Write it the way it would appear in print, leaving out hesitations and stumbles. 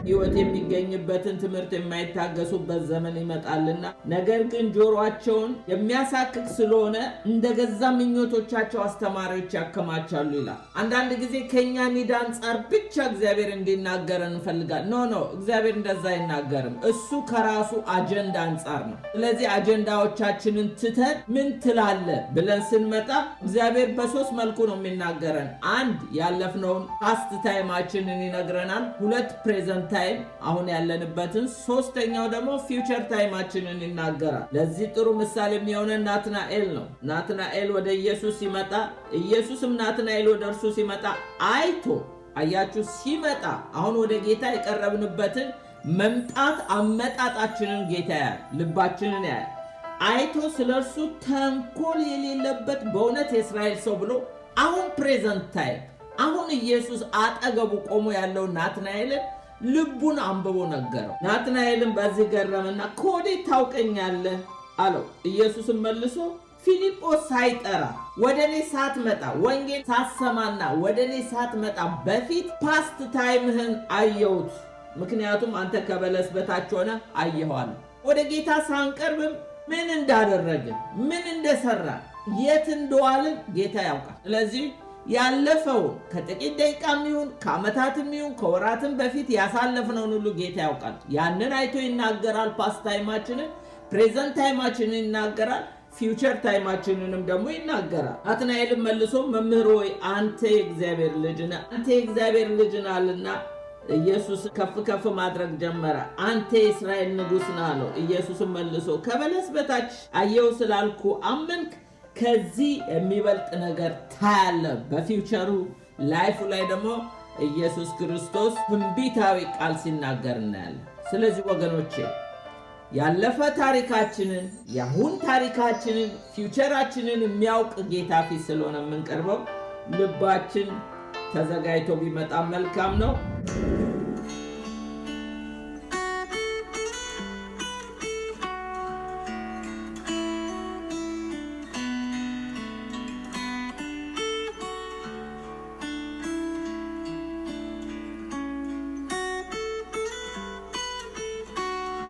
ሕይወት የሚገኝበትን ትምህርት የማይታገሱበት ዘመን ይመጣልና ነገር ግን ጆሮአቸውን የሚያሳክክ ስለሆነ እንደገዛ ምኞቶቻቸው አስተማሪዎች ያከማቻሉ ይላል። አንዳንድ ጊዜ ከኛ ኒድ አንጻር ብቻ እግዚአብሔር እንዲናገረን እንፈልጋለን። ኖ እግዚአብሔር እንደዛ አይናገርም። እሱ ከራሱ አጀንዳ አንጻር ነው። ስለዚህ አጀንዳዎቻችንን ትተን ምን ትላለ ብለን ስንመጣ እግዚአብሔር በሶስት መልኩ ነው የሚናገረን። አንድ ያለፍነውን ፓስት ታይማችንን ይነግረናል። ሁለት ፕሬዘንት ታይም አሁን ያለንበትን፣ ሶስተኛው ደግሞ ፊውቸር ታይማችንን ይናገራል። ለዚህ ጥሩ ምሳሌ የሚሆነ ናትናኤል ነው። ናትናኤል ወደ ኢየሱስ ሲመጣ ኢየሱስም ናትናኤል ወደ እርሱ ሲመጣ አይቶ አያችሁ፣ ሲመጣ አሁን ወደ ጌታ የቀረብንበትን መምጣት አመጣጣችንን ጌታ ያያል፣ ልባችንን ያያል። አይቶ ስለርሱ ተንኮል የሌለበት በእውነት የእስራኤል ሰው ብሎ አሁን ፕሬዘንት ታይም አሁን ኢየሱስ አጠገቡ ቆሞ ያለው ናትናኤልን ልቡን አንብቦ ነገረው። ናትናኤልን በዚህ ገረመና ከወዴት ታውቀኛለህ አለው። ኢየሱስም መልሶ ፊልጶስ ሳይጠራ ወደ እኔ ሳትመጣ ወንጌል ሳትሰማና ወደ እኔ ሳትመጣ በፊት ፓስት ታይምህን አየሁት። ምክንያቱም አንተ ከበለስ በታች ሆነ አየኋል። ወደ ጌታ ሳንቀርብም ምን እንዳደረግን ምን እንደሰራን የት እንደዋልን ጌታ ያውቃል። ስለዚህ ያለፈውን ከጥቂት ደቂቃም ይሁን ከዓመታትም ይሁን ከወራትም በፊት ያሳለፍነውን ሁሉ ጌታ ያውቃል። ያንን አይቶ ይናገራል። ፓስት ታይማችንን፣ ፕሬዘንት ታይማችንን ይናገራል። ፊውቸር ታይማችንንም ደግሞ ይናገራል። ናትናኤልም መልሶ መምህር ሆይ አንተ የእግዚአብሔር ልጅ ነህ፣ አንተ የእግዚአብሔር ልጅ ነህ አለና ኢየሱስ ከፍ ከፍ ማድረግ ጀመረ። አንተ የእስራኤል ንጉሥ ነህ አለው። ኢየሱስም መልሶ ከበለስ በታች አየው ስላልኩ አመንክ? ከዚህ የሚበልጥ ነገር ታያለህ። በፊውቸሩ ላይፉ ላይ ደግሞ ኢየሱስ ክርስቶስ ትንቢታዊ ቃል ሲናገር እናያለን። ስለዚህ ወገኖቼ ያለፈ ታሪካችንን፣ የአሁን ታሪካችንን፣ ፊውቸራችንን የሚያውቅ ጌታ ፊት ስለሆነ የምንቀርበው ልባችን ተዘጋጅቶ ቢመጣ መልካም ነው።